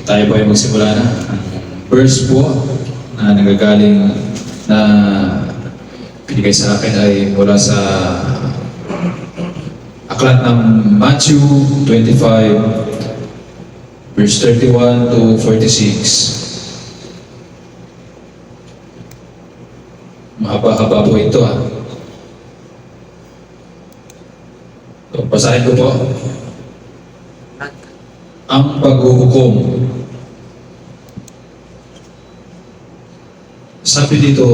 Tayo po ay magsimula na. Ang verse po na nagagaling na binigay sa akin ay mula sa aklat ng Matthew 25 verse 31 to 46. Mahaba-haba po ito So, basahin ko po. Ang paghuhukom. Sabi dito,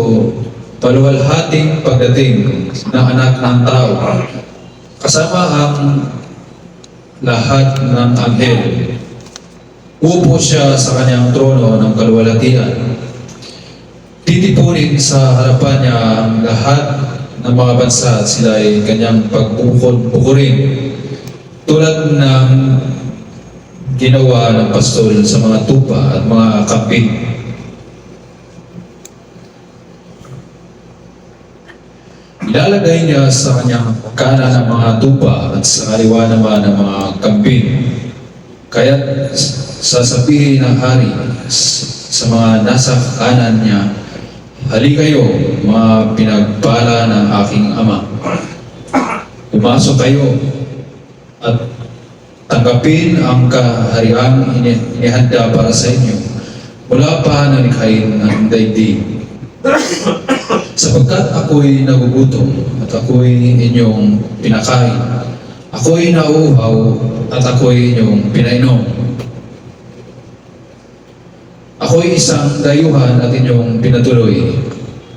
paluwalhating pagdating ng anak ng tao, kasama ang lahat ng anghel. Upo siya sa kanyang trono ng kaluwalhatian. Titipunin sa harapan niya ang lahat ng mga bansa at sila ay kanyang pagbukurin tulad ng ginawa ng pastol sa mga tupa at mga kambing. Ilalagay niya sa kanyang kanan ng mga tupa at sa kaliwa naman ng mga kambing. Kaya't sasabihin ng hari sa mga nasa kanan niya, "Hali kayo, mga pinagpala ng aking Ama. Pumasok kayo at tanggapin ang kahariang inihanda para sa inyo mula pa nalikhain ng daigdig. Sapagkat ako'y nagugutom at ako'y inyong pinakain. Ako'y nauuhaw at ako'y inyong pinainom. Ako'y isang dayuhan at inyong pinatuloy.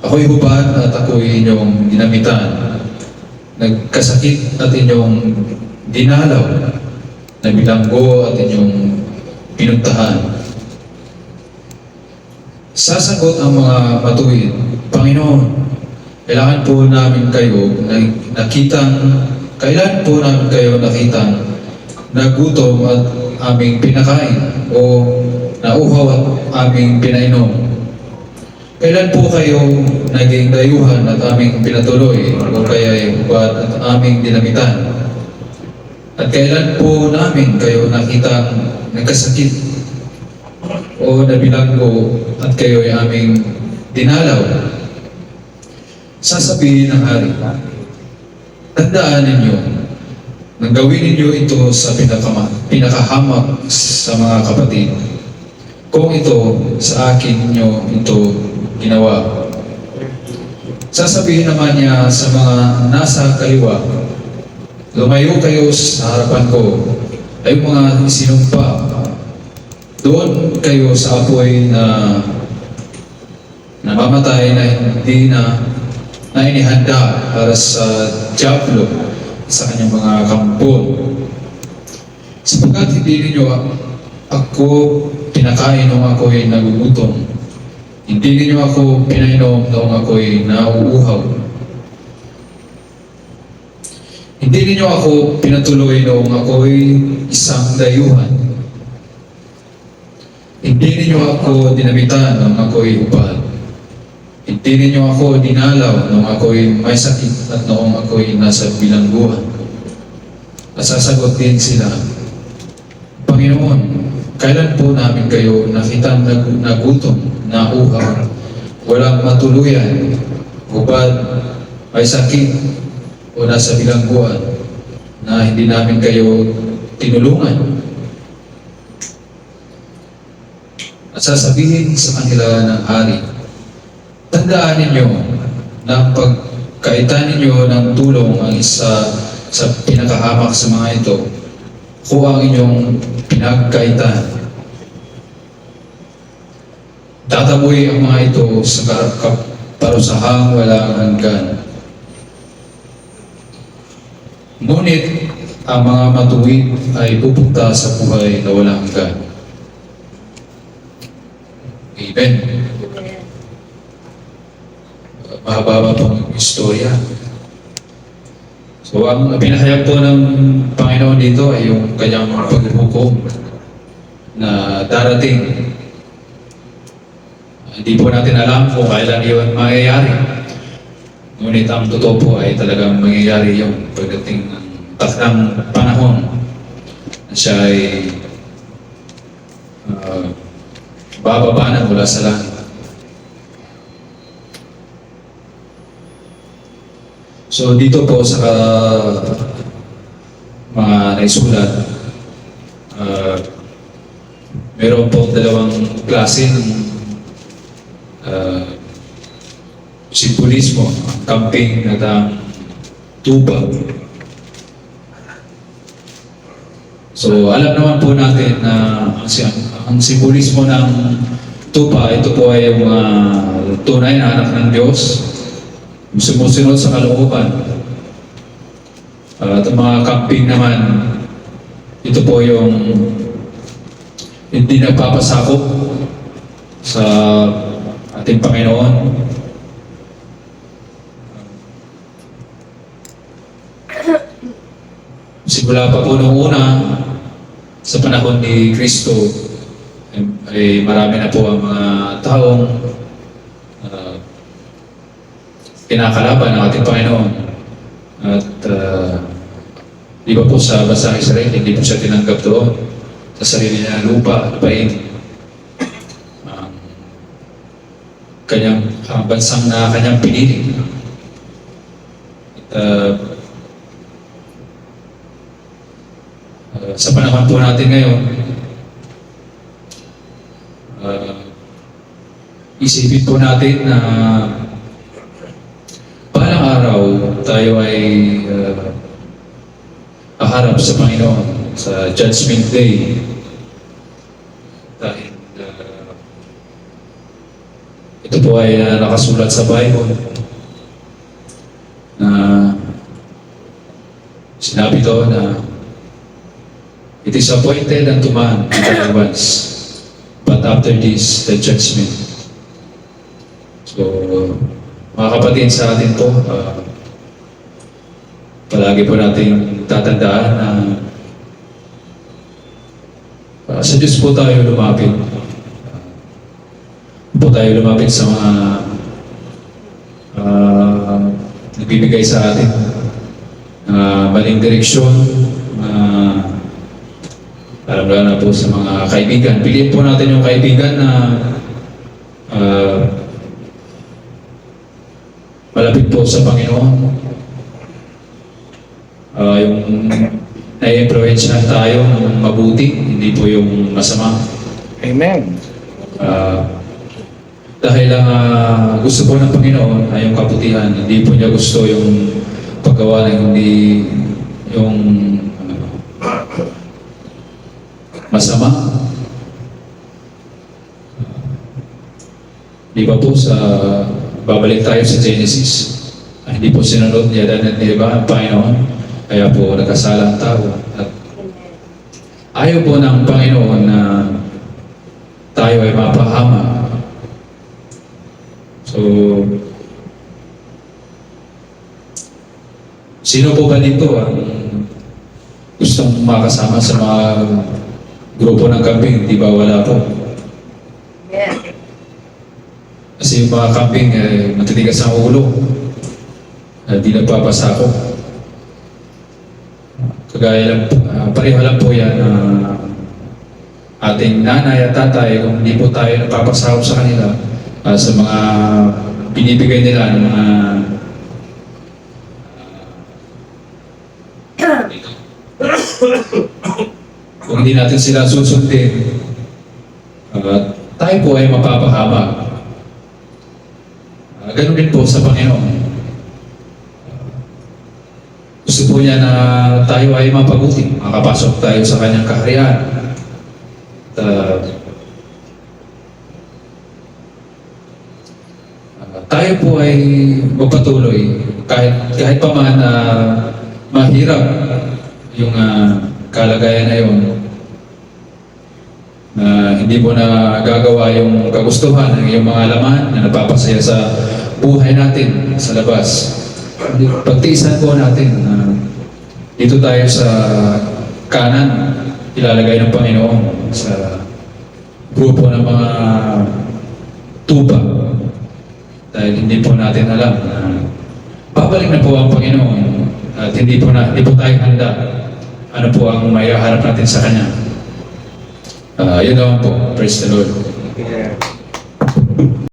Ako'y hubad at ako'y inyong dinamitan. Nagkasakit at inyong dinalaw. Nabilanggo at inyong pinuntahan." Sasagot ang mga matuwid, "Panginoon, kailan po namin kayo nakitang nagutom at aming pinakain o nauhaw at aming pinainom? Kailan po kayo naging dayuhan at aming pinatuloy o kaya'y hubad at aming dinamitan? At kailan po namin kayo nakitang nagkasakit o nabilanggo at kayo ay aming dinalaw?" Sasabihin ng hari, "Tandaan ninyo, nang gawin ninyo ito sa pinakahamak sa mga kapatid, kung ito sa akin ninyo ito ginawa." Sasabihin naman niya sa mga nasa kaliwa, "Lumayo kayo sa harapan ko, ay mga sinumpa. Doon kayo sa apoy na namamatay na hindi na inihanda para sa diablo sa kanyang mga kampon. Sapagkat hindi ninyo ako pinakain noong ako'y nagugutom. Hindi ninyo ako pinainom noong ako'y nauuhaw. Hindi ninyo ako pinatuloy noong ako'y isang dayuhan. Hindi ninyo ako dinamitan noong ako'y hubad. Hindi ninyo ako dinalaw noong ako'y may sakit at noong ako'y nasa bilangguan." At sasagot din sila, "Panginoon, kailan po namin kayo nakitang nagutom, nauhaw, walang matuluyan, hubad, may sakit, o nasa bilangguan, na hindi namin kayo tinulungan?" At sasabihin sa kanila ng hari, "Tandaan ninyo na ang pagkaitan ninyo ng tulong ang isa sa pinakahamak sa mga ito, kung ang inyong pinagkaitan. Tataboy ang mga ito sa parusahang walang hanggan. Ngunit ang mga matuwid ay pupunta sa buhay na walang hanggan." Amen. Mahaba pang istorya. So, ang pinahayag po ng Panginoon dito ay yung kanyang paghuhukom na darating. Hindi po natin alam kung kailan yun mangyayari. Ngunit ang totoo po ay talagang mangyayari yung pagdating ng takdang panahon na siya ay bababa na mula sa langit. So dito po sa mga naisulat, meron po dalawang klase ng simbolismo, ang camping at ang tuba. So alam naman po natin na ang simbolismo ng tuba, ito po ay yung tunay na anak ng Diyos, sumusunod sa kalooban. At ang mga camping naman, ito po yung hindi nagpapasakop sa ating Panginoon. Simula pa po noong una, sa panahon ni Kristo, ay marami na po ang mga taong kinakalaban ng ating Panginoon. At di ba po sa bansang Israel, hindi po siya tinanggap doon sa sarili niya lupa, lupain. Kanyang bansang na kanyang pinili. Sa panahon po natin ngayon, isipin po natin na balang araw tayo ay haharap sa Panginoon sa Judgment Day. Dahil ito po ay nakasulat sa Bible na sinabi doon na it is appointed unto man to die once, but after this, the judgment. So, mga kapatid, sa atin to, palagi po natin tatandaan na sa Diyos po tayo lumapit. Po tayo lumapit sa mga nagbibigay sa atin maling direksyon, alam na po sa mga kaibigan. Piliin po natin yung kaibigan na malapit po sa Panginoon. Yung nai-influensyahan tayo ng mabuti, hindi po yung masama. Amen. Dahil lang gusto po ng Panginoon ay yung kabutihan. Hindi po niya gusto yung paggawa ng hindi yung masama. Di ba po sa babalik tayo sa Genesis, hindi po sinunod niya Adan at Eva ang Panginoon, kaya po nagkasala ang tao. At ayaw po ng Panginoon na tayo ay mapahama. So, sino po ba dito ang gustong makasama sa mga grupo ng camping? Di ba wala po? Yeah. Kasi yung mga camping, matitigas ang ulo. Di nagpapasako. Kagaya lang, pareho lang po yan. Ating nanay at tatay, kung hindi po tayo nagpapasako sa kanila, sa mga binibigay nila ng mga kung hindi natin sila susundin, tayo po ay mapapahama. Ganun din po sa Panginoon. Gusto po niya na tayo ay mapabuti, makapasok tayo sa kanyang kaharian. Tayo po ay magpatuloy kahit pa man mahirap yung kalagayan na yun, na hindi mo na gagawa yung kagustuhan ng iyong mga laman na napapasaya sa buhay natin sa labas. Pagtiisan po natin na dito tayo sa kanan, ilalagay ng Panginoon sa grupo ng mga tuba. Dahil hindi po natin alam na babalik na po ang Panginoon at hindi po tayo handa ano po ang maiharap natin sa Kanya. Yun naman po. Praise the Lord. Yeah.